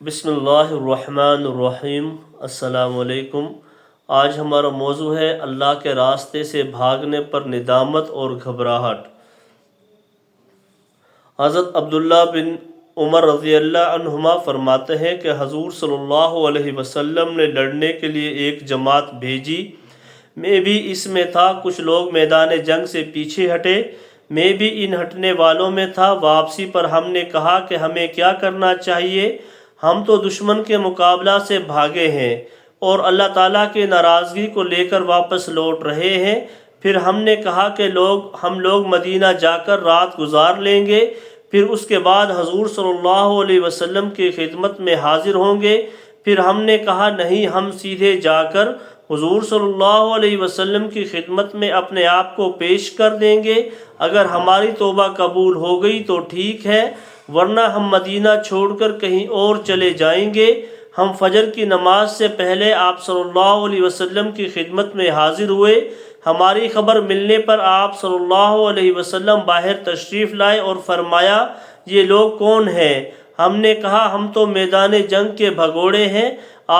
بسم اللہ الرحمن الرحیم۔ السلام علیکم۔ آج ہمارا موضوع ہے اللہ کے راستے سے بھاگنے پر ندامت اور گھبراہٹ۔ حضرت عبداللہ بن عمر رضی اللہ عنہما فرماتے ہیں کہ حضور صلی اللہ علیہ وسلم نے لڑنے کے لیے ایک جماعت بھیجی، میں بھی اس میں تھا۔ کچھ لوگ میدان جنگ سے پیچھے ہٹے، میں بھی ان ہٹنے والوں میں تھا۔ واپسی پر ہم نے کہا کہ ہمیں کیا کرنا چاہیے؟ ہم تو دشمن کے مقابلہ سے بھاگے ہیں اور اللہ تعالیٰ کی ناراضگی کو لے کر واپس لوٹ رہے ہیں۔ پھر ہم نے کہا کہ ہم لوگ مدینہ جا کر رات گزار لیں گے، پھر اس کے بعد حضور صلی اللہ علیہ وسلم کی خدمت میں حاضر ہوں گے۔ پھر ہم نے کہا نہیں، ہم سیدھے جا کر حضور صلی اللہ علیہ وسلم کی خدمت میں اپنے آپ کو پیش کر دیں گے۔ اگر ہماری توبہ قبول ہو گئی تو ٹھیک ہے، ورنہ ہم مدینہ چھوڑ کر کہیں اور چلے جائیں گے۔ ہم فجر کی نماز سے پہلے آپ صلی اللہ علیہ وسلم کی خدمت میں حاضر ہوئے۔ ہماری خبر ملنے پر آپ صلی اللہ علیہ وسلم باہر تشریف لائے اور فرمایا، یہ لوگ کون ہیں؟ ہم نے کہا ہم تو میدان جنگ کے بھگوڑے ہیں۔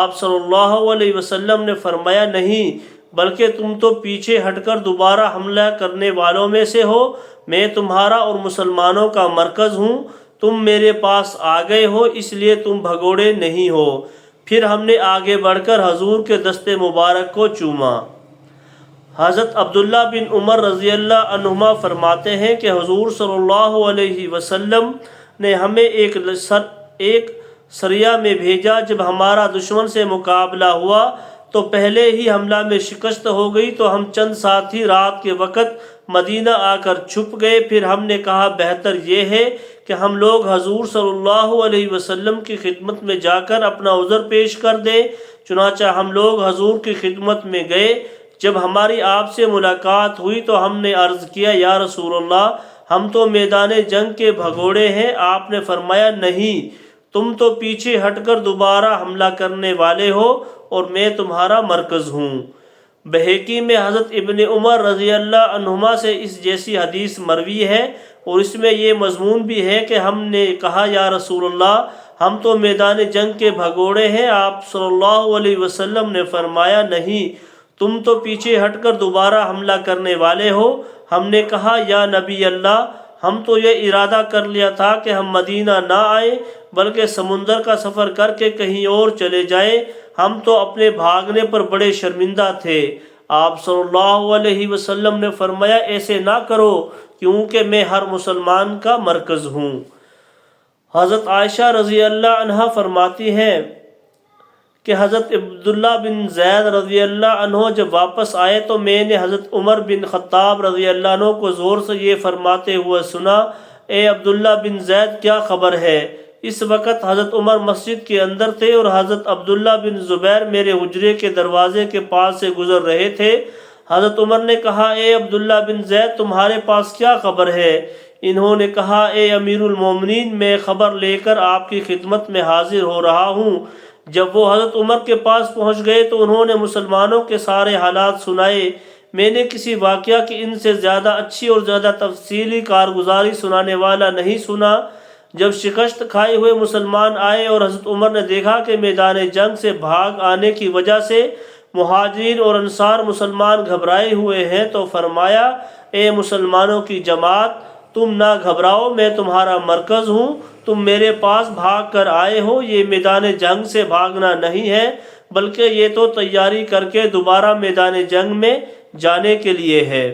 آپ صلی اللہ علیہ وسلم نے فرمایا نہیں، بلکہ تم تو پیچھے ہٹ کر دوبارہ حملہ کرنے والوں میں سے ہو۔ میں تمہارا اور مسلمانوں کا مرکز ہوں، تم میرے پاس آ گئے ہو، اس لیے تم بھگوڑے نہیں ہو۔ پھر ہم نے آگے بڑھ کر حضور کے دست مبارک کو چوما۔ حضرت عبداللہ بن عمر رضی اللہ عنہما فرماتے ہیں کہ حضور صلی اللہ علیہ وسلم نے ہمیں ایک سریہ میں بھیجا۔ جب ہمارا دشمن سے مقابلہ ہوا تو پہلے ہی حملہ میں شکست ہو گئی، تو ہم چند ساتھی رات کے وقت مدینہ آ کر چھپ گئے۔ پھر ہم نے کہا بہتر یہ ہے کہ ہم لوگ حضور صلی اللہ علیہ وسلم کی خدمت میں جا کر اپنا عذر پیش کر دیں۔ چنانچہ ہم لوگ حضور کی خدمت میں گئے۔ جب ہماری آپ سے ملاقات ہوئی تو ہم نے عرض کیا، یا رسول اللہ، ہم تو میدان جنگ کے بھگوڑے ہیں۔ آپ نے فرمایا نہیں، تم تو پیچھے ہٹ کر دوبارہ حملہ کرنے والے ہو اور میں تمہارا مرکز ہوں۔ بہقی میں حضرت ابن عمر رضی اللہ عنہما سے اس جیسی حدیث مروی ہے، اور اس میں یہ مضمون بھی ہے کہ ہم نے کہا، یا رسول اللہ، ہم تو میدان جنگ کے بھگوڑے ہیں۔ آپ صلی اللہ علیہ وسلم نے فرمایا نہیں، تم تو پیچھے ہٹ کر دوبارہ حملہ کرنے والے ہو۔ ہم نے کہا، یا نبی اللہ، ہم تو یہ ارادہ کر لیا تھا کہ ہم مدینہ نہ آئیں، بلکہ سمندر کا سفر کر کے کہیں اور چلے جائیں۔ ہم تو اپنے بھاگنے پر بڑے شرمندہ تھے۔ آپ صلی اللہ علیہ وسلم نے فرمایا، ایسے نہ کرو، کیونکہ میں ہر مسلمان کا مرکز ہوں۔ حضرت عائشہ رضی اللہ عنہا فرماتی ہیں کہ حضرت عبداللہ بن زید رضی اللہ عنہ جب واپس آئے تو میں نے حضرت عمر بن خطاب رضی اللہ عنہ کو زور سے یہ فرماتے ہوئے سنا، اے عبداللہ بن زید، کیا خبر ہے؟ اس وقت حضرت عمر مسجد کے اندر تھے اور حضرت عبداللہ بن زبیر میرے حجرے کے دروازے کے پاس سے گزر رہے تھے۔ حضرت عمر نے کہا، اے عبداللہ بن زید، تمہارے پاس کیا خبر ہے؟ انہوں نے کہا، اے امیر المومنین، میں خبر لے کر آپ کی خدمت میں حاضر ہو رہا ہوں۔ جب وہ حضرت عمر کے پاس پہنچ گئے تو انہوں نے مسلمانوں کے سارے حالات سنائے۔ میں نے کسی واقعہ کی ان سے زیادہ اچھی اور زیادہ تفصیلی کارگزاری سنانے والا نہیں سنا۔ جب شکست کھائے ہوئے مسلمان آئے اور حضرت عمر نے دیکھا کہ میدان جنگ سے بھاگ آنے کی وجہ سے مہاجرین اور انصار مسلمان گھبرائے ہوئے ہیں تو فرمایا، اے مسلمانوں کی جماعت، تم نہ گھبراؤ، میں تمہارا مرکز ہوں۔ تم میرے پاس بھاگ کر آئے ہو، یہ میدان جنگ سے بھاگنا نہیں ہے، بلکہ یہ تو تیاری کر کے دوبارہ میدان جنگ میں جانے کے لیے ہے۔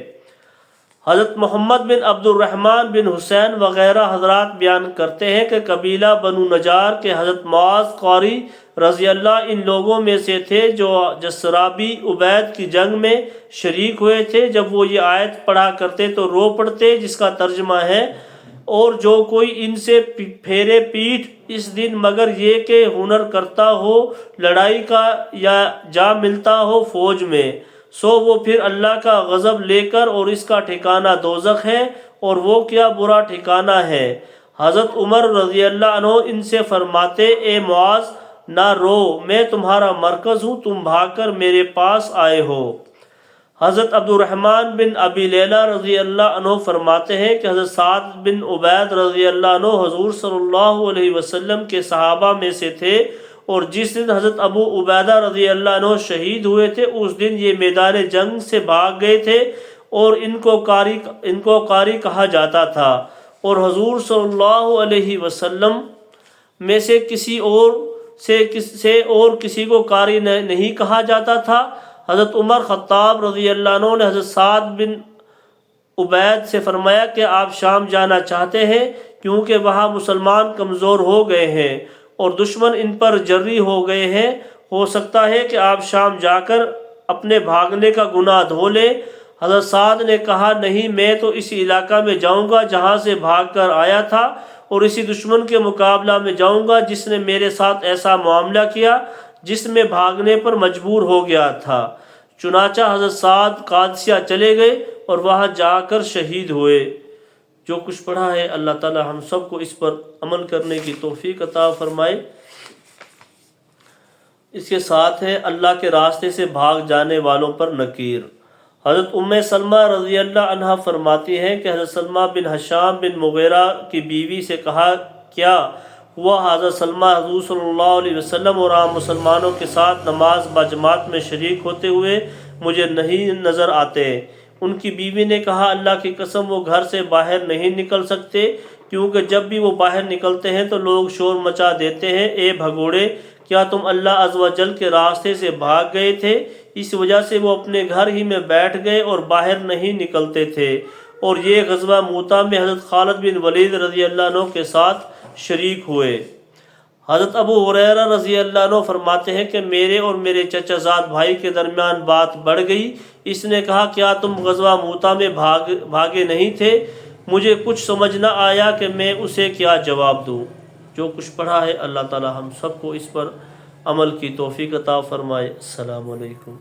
حضرت محمد بن عبد الرحمن بن حسین وغیرہ حضرات بیان کرتے ہیں کہ قبیلہ بنو نجار کے حضرت معاذ قاری رضی اللہ ان لوگوں میں سے تھے جو جسرابی عبید کی جنگ میں شریک ہوئے تھے۔ جب وہ یہ آیت پڑھا کرتے تو رو پڑتے، جس کا ترجمہ ہے، اور جو کوئی ان سے پھیرے پیٹھ اس دن مگر یہ کہ ہنر کرتا ہو لڑائی کا یا جا ملتا ہو فوج میں، سو وہ پھر اللہ کا غضب لے کر، اور اس کا ٹھکانہ دوزخ ہے، اور وہ کیا برا ٹھکانہ ہے۔ حضرت عمر رضی اللہ عنہ ان سے فرماتے، اے معاذ، نہ رو، میں تمہارا مرکز ہوں، تم بھاگ کر میرے پاس آئے ہو۔ حضرت عبد الرحمن بن ابی لیلہ رضی اللہ عنہ فرماتے ہیں کہ حضرت سعد بن عبید رضی اللہ عنہ حضور صلی اللہ علیہ وسلم کے صحابہ میں سے تھے، اور جس دن حضرت ابو عبیدہ رضی اللہ عنہ شہید ہوئے تھے اس دن یہ میدان جنگ سے بھاگ گئے تھے، اور ان کو قاری کہا جاتا تھا، اور حضور صلی اللہ علیہ وسلم میں سے کسی اور کسی کو قاری نہیں کہا جاتا تھا۔ حضرت عمر خطاب رضی اللہ عنہ نے حضرت سعد بن عبید سے فرمایا کہ آپ شام جانا چاہتے ہیں کیونکہ وہاں مسلمان کمزور ہو گئے ہیں اور دشمن ان پر جری ہو گئے ہیں، ہو سکتا ہے کہ آپ شام جا کر اپنے بھاگنے کا گناہ دھو لیں۔ حضرت سعد نے کہا نہیں، میں تو اسی علاقہ میں جاؤں گا جہاں سے بھاگ کر آیا تھا، اور اسی دشمن کے مقابلہ میں جاؤں گا جس نے میرے ساتھ ایسا معاملہ کیا جس میں بھاگنے پر مجبور ہو گیا تھا۔ چنانچہ حضرت سعد قادسیہ چلے گئے اور وہاں جا کر شہید ہوئے۔ جو کچھ پڑھا ہے اللہ تعالی ہم سب کو اس پر عمل کرنے کی توفیق عطا فرمائے۔ اس کے ساتھ ہے اللہ کے راستے سے بھاگ جانے والوں پر نکیر۔ حضرت سلمہ رضی اللہ عنہ فرماتی ہیں کہ حضرت سلمہ بن حشام بن مغیرہ کی بیوی سے کہا کیا ہوا حضرت سلمہ حضور صلی اللہ علیہ وسلم اور عام مسلمانوں کے ساتھ نماز باجماعت میں شریک ہوتے ہوئے مجھے نہیں نظر آتے۔ ان کی بیوی نے کہا اللہ کی قسم وہ گھر سے باہر نہیں نکل سکتے، کیونکہ جب بھی وہ باہر نکلتے ہیں تو لوگ شور مچا دیتے ہیں، اے بھگوڑے کیا تم اللہ عز و جل کے راستے سے بھاگ گئے تھے؟ اس وجہ سے وہ اپنے گھر ہی میں بیٹھ گئے اور باہر نہیں نکلتے تھے۔ اور یہ غزوہ موتا میں حضرت خالد بن ولید رضی اللہ عنہ کے ساتھ شریک ہوئے۔ حضرت ابو ہریرہ رضی اللہ عنہ فرماتے ہیں کہ میرے اور میرے چچا زاد بھائی کے درمیان بات بڑھ گئی۔ اس نے کہا کیا تم غزوہ موتا میں بھاگے نہیں تھے؟ مجھے کچھ سمجھ نہ آیا کہ میں اسے کیا جواب دوں۔ جو کچھ پڑھا ہے اللہ تعالی ہم سب کو اس پر عمل کی توفیق عطا فرمائے۔ السلام علیکم۔